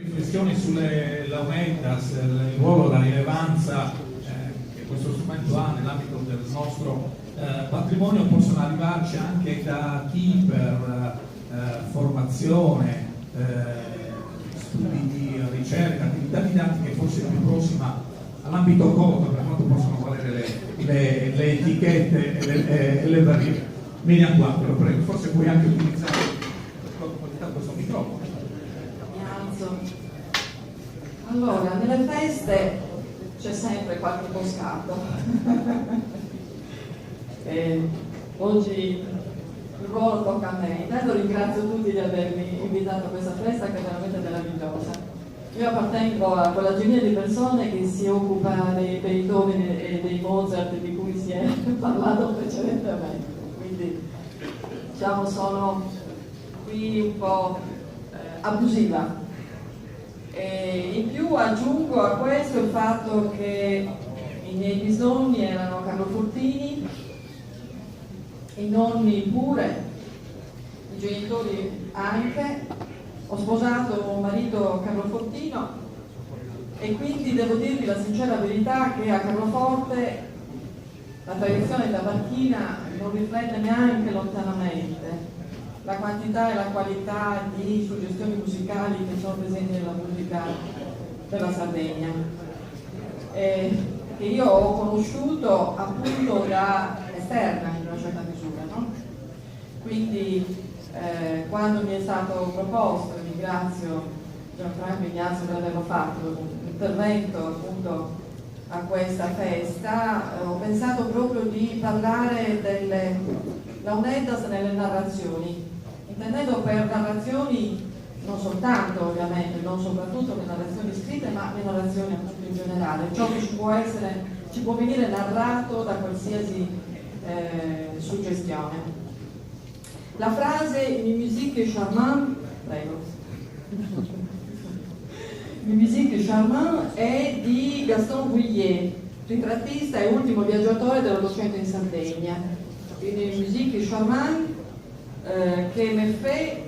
Riflessioni sulle launetas, il ruolo, la rilevanza che questo strumento ha nell'ambito del nostro patrimonio possono arrivarci anche da chi per formazione, studi di ricerca, attività didattiche forse più prossima all'ambito colto, per quanto possono valere le etichette e le barriere. Miriam 4, prego, forse puoi anche utilizzare questo microfono. Allora, nelle feste c'è sempre qualche moscato. Oggi il ruolo tocca a me. Intanto ringrazio tutti di avermi invitato a questa festa che è veramente meravigliosa. Io appartengo a quella genea di persone che si occupa dei Beethoven e dei Mozart di cui si è parlato precedentemente. Quindi diciamo sono qui un po' abusiva. E in più aggiungo a questo il fatto che i miei bisnonni erano Carlo Fortini, i nonni pure, i genitori anche. Ho sposato un marito Carlo Fortino e quindi devo dirvi la sincera verità che a Carloforte la tradizione tabacchina non riflette neanche lontanamente la quantità e la qualità di suggestioni musicali che sono presenti nella musica della Sardegna, che io ho conosciuto appunto da esterna in una certa misura, no? Quindi quando mi è stato proposto, e ringrazio Gianfranco Ignazio per averlo fatto, un intervento appunto a questa festa, ho pensato proprio di parlare delle launetas nelle narrazioni, intendendo per narrazioni non soltanto ovviamente, non soprattutto le narrazioni scritte, ma le narrazioni appunto in generale, ciò che ci può venire narrato da qualsiasi suggestione. La frase "Une musique charmante", prego. "Une musique charmante" è di Gaston Vuillet, ritrattista e ultimo viaggiatore dell'Ottocento in Sardegna. Quindi "Une musique charmante" che me fait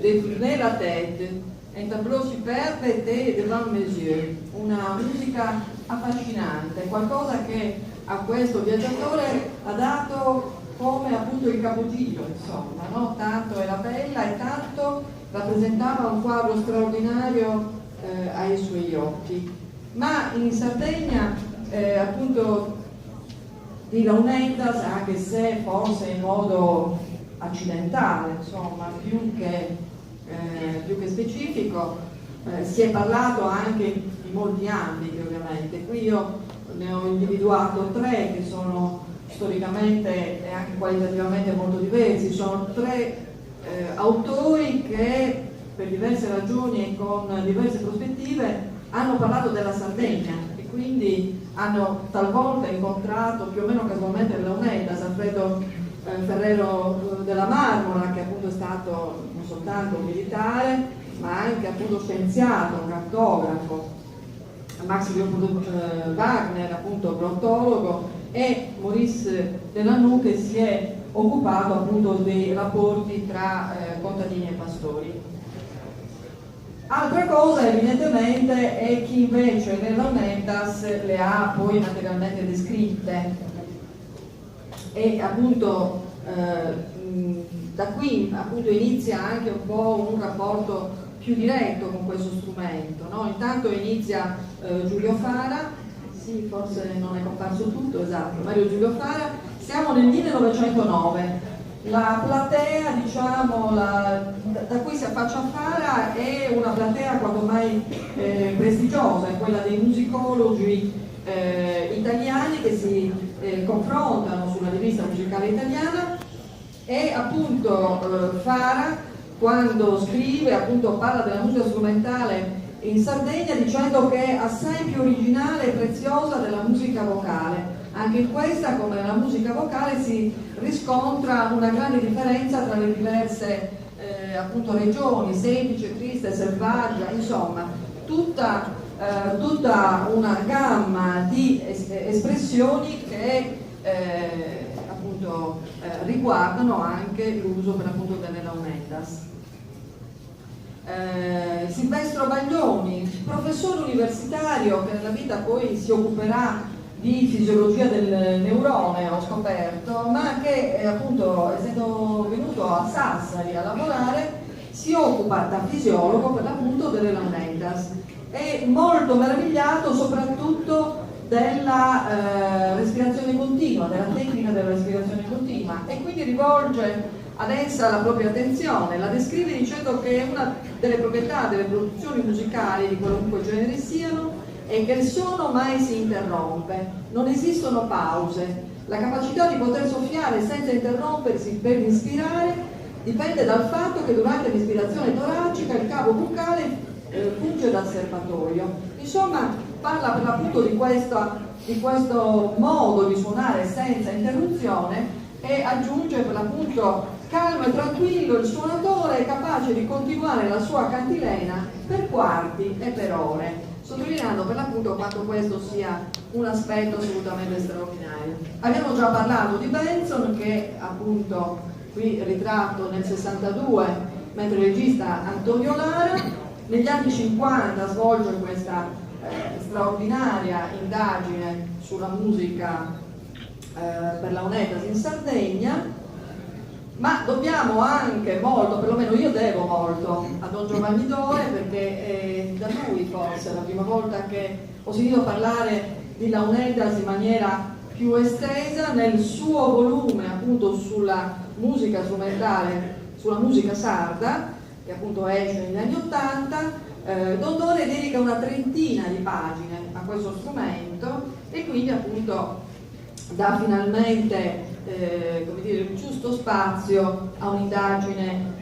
détourner la tête, un tableau superbe était devant mes yeux, una musica affascinante, qualcosa che a questo viaggiatore ha dato come appunto il capogiro, insomma, no? Tanto era bella e tanto rappresentava un quadro straordinario ai suoi occhi. Ma in Sardegna appunto di launetas, anche se forse in modo accidentale, insomma, più che specifico, si è parlato anche in molti ambiti ovviamente. Qui io ne ho individuato tre che sono storicamente e anche qualitativamente molto diversi. Sono tre autori che per diverse ragioni e con diverse prospettive hanno parlato della Sardegna e quindi hanno talvolta incontrato più o meno casualmente le launetas. Alfredo Ferrero della Marmora, che appunto è stato non soltanto un militare ma anche appunto scienziato, un cartografo, Max Leopold Wagner, appunto brontologo, e Maurice Delanoux, che si è occupato appunto dei rapporti tra contadini e pastori. Altra cosa evidentemente è chi invece le launetas le ha poi materialmente descritte e appunto da qui appunto inizia anche un po' un rapporto più diretto con questo strumento, no? Intanto inizia Giulio Fara, sì, forse non è comparso tutto, esatto, Mario Giulio Fara. Siamo nel 1909. La platea, diciamo, da cui si affaccia Fara è una platea quanto mai prestigiosa, è quella dei musicologi italiani che si confrontano sulla rivista musicale italiana, e appunto Fara, quando scrive, appunto parla della musica strumentale in Sardegna dicendo che è assai più originale e preziosa della musica vocale. Anche in questa, come nella musica vocale, si riscontra una grande differenza tra le diverse appunto regioni, semplice, triste, selvaggia, insomma tutta una gamma di espressioni che appunto riguardano anche l'uso per appunto delle launetas. Silvestro Baglioni, professore universitario che nella vita poi si occuperà di fisiologia del neurone, ho scoperto, ma che appunto, essendo venuto a Sassari a lavorare, si occupa da fisiologo per l'appunto delle Launetas. È molto meravigliato soprattutto della respirazione continua, della tecnica della respirazione continua, e quindi rivolge ad essa la propria attenzione, la descrive dicendo che una delle proprietà delle produzioni musicali di qualunque genere siano è che il suono mai si interrompe, non esistono pause, la capacità di poter soffiare senza interrompersi per inspirare dipende dal fatto che durante l'ispirazione toracica il cavo buccale funge da serbatoio. Insomma, parla per l'appunto di questo modo di suonare senza interruzione e aggiunge per l'appunto: calmo e tranquillo, il suonatore è capace di continuare la sua cantilena per quarti e per ore, sottolineando per l'appunto quanto questo sia un aspetto assolutamente straordinario. Abbiamo già parlato di Benson, che appunto qui ritratto nel 62, mentre il regista Antonio Lara. Negli anni 50 svolge questa straordinaria indagine sulla musica per Launetas in Sardegna, ma dobbiamo anche molto, perlomeno io devo molto a Don Giovanni Dore, perché è da lui forse la prima volta che ho sentito parlare di Launetas in maniera più estesa, nel suo volume appunto sulla musica strumentale, sulla musica sarda, che appunto esce negli anni 80. Don Dore dedica una trentina di pagine a questo strumento e quindi appunto dà finalmente come dire, il giusto spazio a un'indagine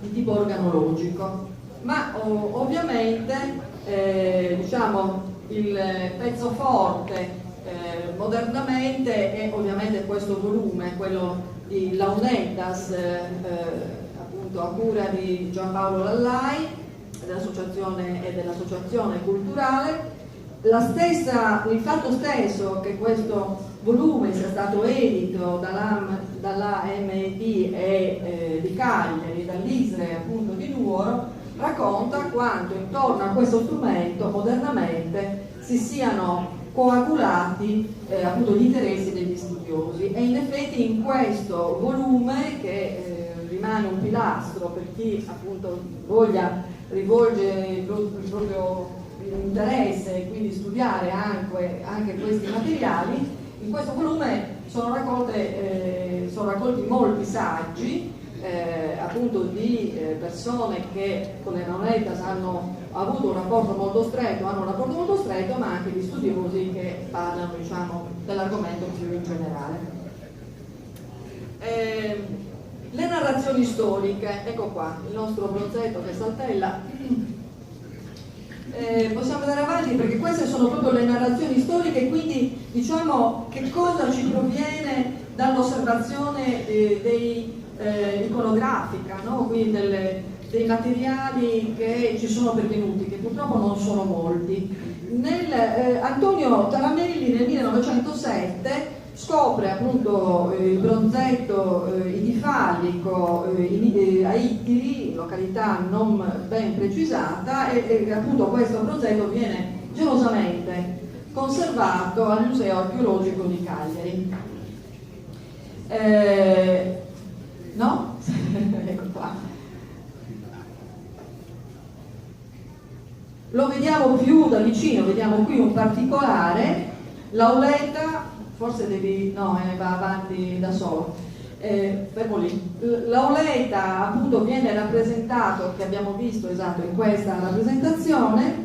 di tipo organologico. Ma ovviamente diciamo il pezzo forte modernamente è ovviamente questo volume, quello di Launetas, appunto a cura di Giampaolo Lallai dell'associazione culturale. Il fatto stesso che questo volume sia stato edito dalla MED di Cagliari, dall'ISRE appunto di Nuoro, racconta quanto intorno a questo strumento modernamente si siano coagulati appunto gli interessi degli studiosi, e in effetti in questo volume, che rimane un pilastro per chi appunto voglia rivolgere il proprio interesse e quindi studiare anche questi materiali, in questo volume sono raccolti molti saggi appunto di persone che con le Launetas hanno avuto un rapporto molto stretto, ma anche di studiosi che parlano, diciamo, dell'argomento più in generale. Le narrazioni storiche, ecco qua, il nostro bronzetto che saltella. Possiamo andare avanti perché queste sono proprio le narrazioni storiche, quindi diciamo che cosa ci proviene dall'osservazione iconografica, no? Quindi dei materiali che ci sono pervenuti, che purtroppo non sono molti. Antonio Taramelli nel 1907 scopre appunto il bronzetto idifallico a Ittiri, località non ben precisata, e appunto questo bronzetto viene gelosamente conservato al Museo Archeologico di Cagliari. No? Ecco qua. Lo vediamo più da vicino, vediamo qui un particolare, Lauletta. Forse va avanti da solo. Fermo lì. Lauletta appunto viene rappresentato, che abbiamo visto esatto in questa rappresentazione,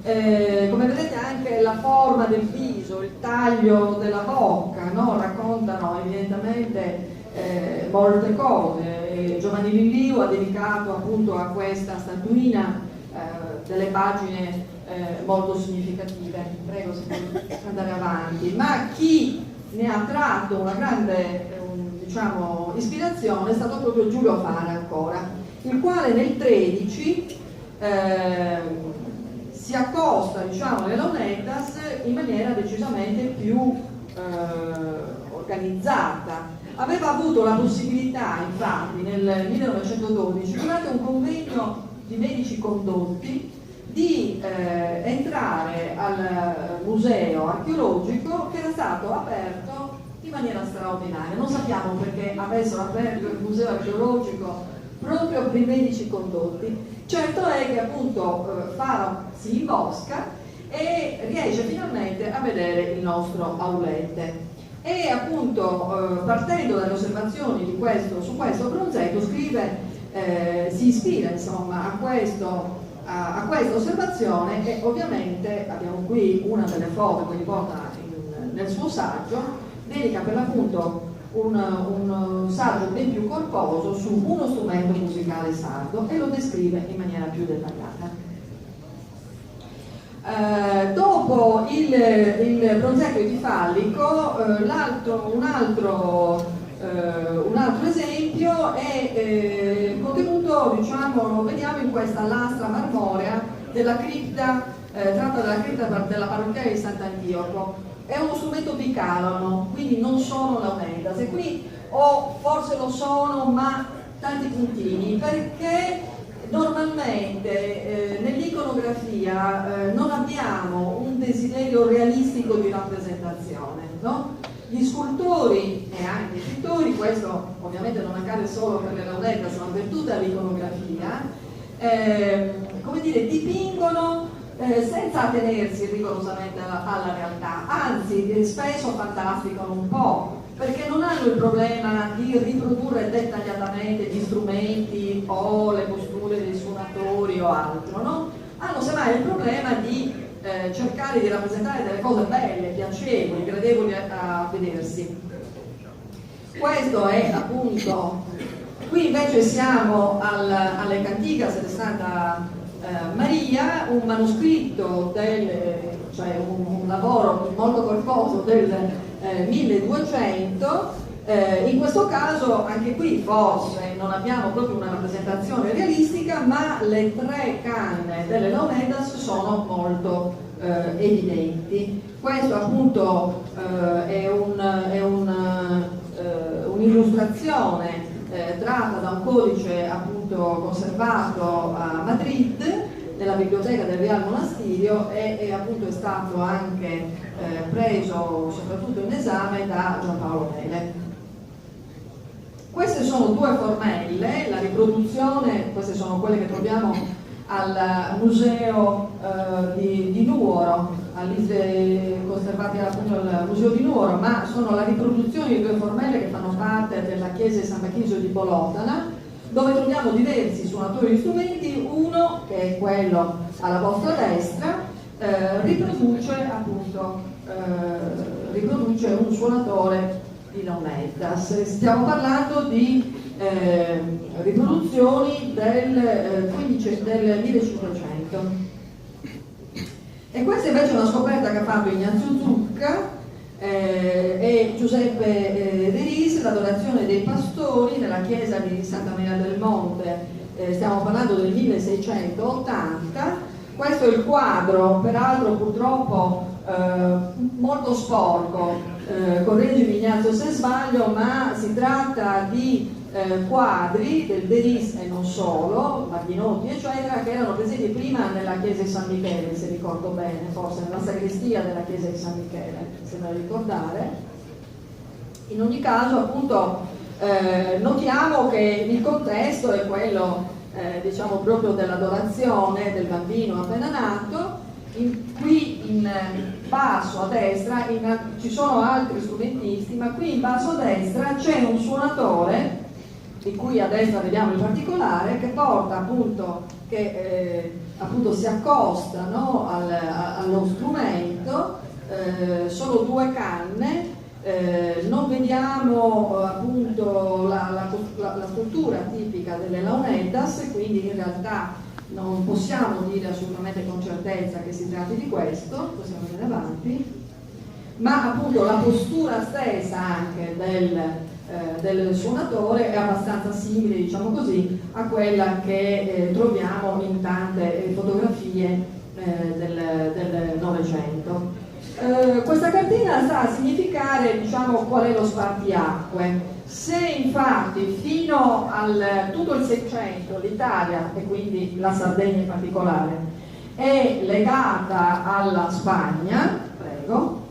come vedete anche la forma del viso, il taglio della bocca, no? Raccontano evidentemente molte cose. Giovanni Lilliu ha dedicato appunto a questa statuina delle pagine molto significative. Prego se puoi andare avanti. Ma chi ne ha tratto una grande diciamo, ispirazione è stato proprio Giulio Fara ancora, il quale nel 13 si accosta, diciamo, alle Launetas in maniera decisamente più organizzata. aveva avuto la possibilità, infatti, nel 1912, durante un convegno di medici condotti, di entrare al museo archeologico che era stato aperto in maniera straordinaria. Non sappiamo perché avessero aperto il museo archeologico proprio per i medici condotti. Certo è che appunto Faro si imbosca e riesce finalmente a vedere il nostro aulette. E appunto partendo dalle osservazioni di su questo bronzetto si ispira insomma a questa osservazione, e ovviamente abbiamo qui una delle foto che riporta nel suo saggio, dedica per l'appunto un saggio ben più corposo su uno strumento musicale sardo e lo descrive in maniera più dettagliata. Dopo il bronzetto etifallico, un altro esempio è contenuto, diciamo, lo vediamo in questa lastra marmorea della cripta, tratta dalla cripta della parrocchiale di Sant'Antioco. È uno strumento bicalono, quindi non sono launedas, e qui forse lo sono, ma tanti puntini, perché normalmente nell'iconografia non abbiamo un desiderio realistico di rappresentazione, no? Gli scultori e anche i pittori, questo ovviamente non accade solo per le launedas, ma per tutta l'iconografia, come dire, dipingono senza attenersi rigorosamente alla realtà, anzi spesso fantasticano un po', perché non hanno il problema di riprodurre dettagliatamente gli strumenti o le posture dei suonatori o altro, no? Hanno semmai il problema di cercare di rappresentare delle cose belle, piacevoli, gradevoli a vedersi. Questo è appunto, qui invece siamo alle Cantigas de Santa Maria, un manoscritto cioè un lavoro molto corposo del 1200. In questo caso anche qui forse non abbiamo proprio una rappresentazione realistica, ma le tre canne delle launedas sono molto evidenti. Questo appunto è un'illustrazione tratta da un codice appunto conservato a Madrid nella biblioteca del Real Monastirio, e appunto è stato anche preso soprattutto in esame da Giampaolo Mele. Queste sono due formelle, la riproduzione, queste sono quelle che troviamo al museo di Nuoro, conservate appunto al museo di Nuoro, ma sono la riproduzione di due formelle che fanno parte della chiesa di San Bachisio di Bolotana, dove troviamo diversi suonatori di strumenti. Uno, che è quello alla vostra destra, riproduce un suonatore di launedas. Stiamo parlando di riproduzioni del 1500. E questa invece è una scoperta che ha fatto Ignazio Zucca e Giuseppe De Ris, l'adorazione dei pastori nella chiesa di Santa Maria del Monte. Stiamo parlando del 1680. Questo è il quadro, peraltro purtroppo molto sporco, correggimi Ignazio se sbaglio, ma si tratta di quadri del De Ris e non solo, Marghinotti eccetera, che erano presenti prima nella chiesa di San Michele, se ricordo bene, forse nella sagrestia della chiesa di San Michele, se me lo ricordare. In ogni caso appunto notiamo che il contesto è quello diciamo proprio dell'adorazione del bambino appena nato. Qui in basso a destra ci sono altri strumentisti, ma qui in basso a destra c'è un suonatore, di cui a destra vediamo il particolare, che porta appunto, appunto si accosta, no, allo strumento. Sono due canne, non vediamo appunto la struttura tipica delle launedas, quindi in realtà non possiamo dire assolutamente con certezza che si tratti di questo. Possiamo andare avanti, ma appunto la postura stessa anche del suonatore è abbastanza simile, diciamo così, a quella che troviamo in tante fotografie del Novecento. Questa cartina sta a significare, diciamo, qual è lo spartiacque. Se infatti fino al tutto il Seicento l'Italia, e quindi la Sardegna in particolare, è legata alla Spagna, prego,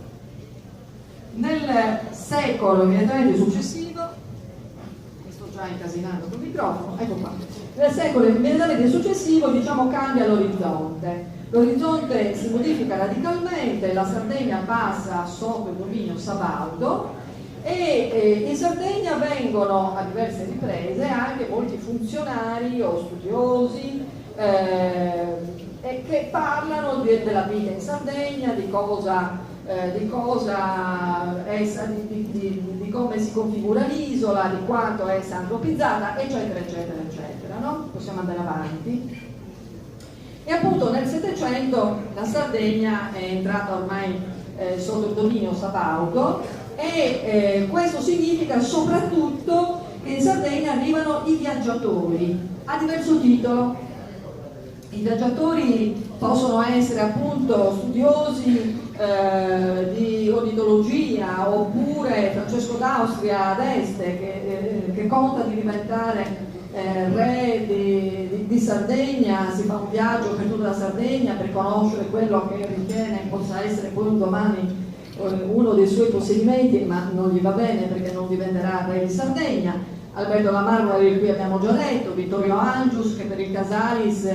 nel secolo immediatamente successivo, mi sto già incasinando col microfono, ecco qua, nel secolo immediatamente successivo diciamo cambia l'orizzonte. L'orizzonte si modifica radicalmente, la Sardegna passa sotto il dominio sabaudo e in Sardegna vengono a diverse riprese anche molti funzionari o studiosi che parlano della vita in Sardegna, di come si configura l'isola, di quanto è antropizzata, eccetera, eccetera, eccetera, no? Possiamo andare avanti. E appunto nel Settecento la Sardegna è entrata ormai sotto il dominio sabaudo e questo significa soprattutto che in Sardegna arrivano i viaggiatori a diverso titolo. I viaggiatori possono essere appunto studiosi di ornitologia, oppure Francesco d'Austria ad Este che conta di diventare re di Sardegna, si fa un viaggio per tutta la Sardegna per conoscere quello che ritiene possa essere poi un domani uno dei suoi possedimenti, ma non gli va bene perché non diventerà re di Sardegna. Alberto La Marmora, di cui abbiamo già detto, Vittorio Angius, che per il Casalis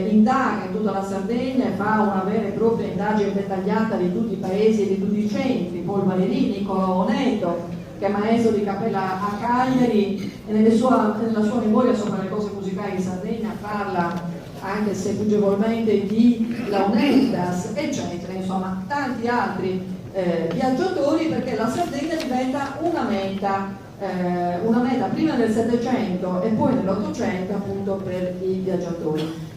indaga in tutta la Sardegna e fa una vera e propria indagine dettagliata di tutti i paesi e di tutti i centri. Paul Valerini, Niccolò Oneto, che è maestro di cappella a Cagliari, e nella sua memoria sopra le cose musicali di Sardegna parla, anche se fuggevolmente, di Launendas, eccetera, insomma tanti altri viaggiatori, perché la Sardegna diventa una meta prima nel Settecento e poi nell'Ottocento appunto per i viaggiatori.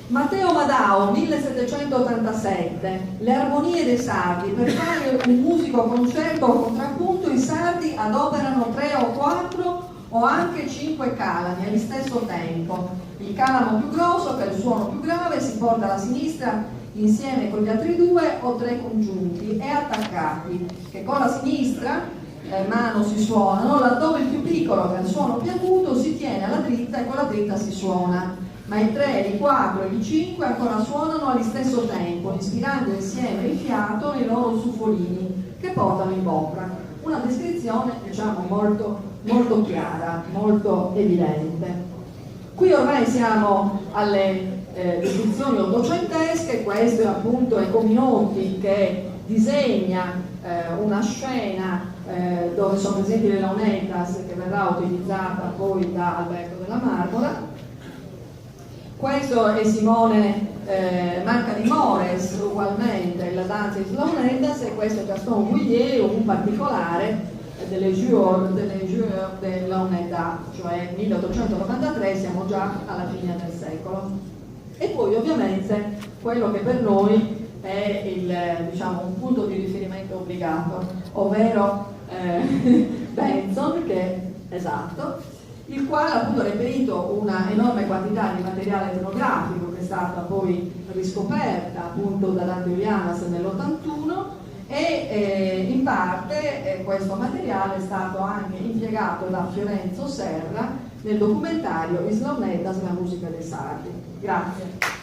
Matteo Madao, 1787, Le armonie dei sardi. Per fare un musico concerto o contrappunto i sardi adoperano 3 o 4 o anche 5 calami allo stesso tempo. Il calamo più grosso, che è il suono più grave, si porta alla sinistra insieme con gli altri 2 o 3 congiunti e attaccati, che con la sinistra mano si suonano, laddove il più piccolo, che è il suono più acuto, si tiene alla dritta e con la dritta si suona, ma i 3, i 4 e i 5 ancora suonano allo stesso tempo, ispirando insieme il fiato nei loro suffolini che portano in bocca. Una descrizione diciamo molto, molto chiara, molto evidente. Qui ormai siamo alle descrizioni ottocentesche. Questo è appunto Ecominotti che disegna una scena dove sono presenti le launetas, che verrà utilizzata poi da Alberto della Marmora. Questo è Simone Marca di Mores, ugualmente la danza di launetas, e questo è Gaston Vuillier, un particolare delle Jure de Launetà, cioè 1893, siamo già alla fine del secolo. E poi ovviamente quello che per noi è un punto di riferimento obbligato, ovvero Benson, il quale ha appunto reperito una enorme quantità di materiale etnografico che è stata poi riscoperta appunto da Dante Julianas nell'81, e in parte questo materiale è stato anche impiegato da Fiorenzo Serra nel documentario Is Launetas, la musica dei sardi. Grazie.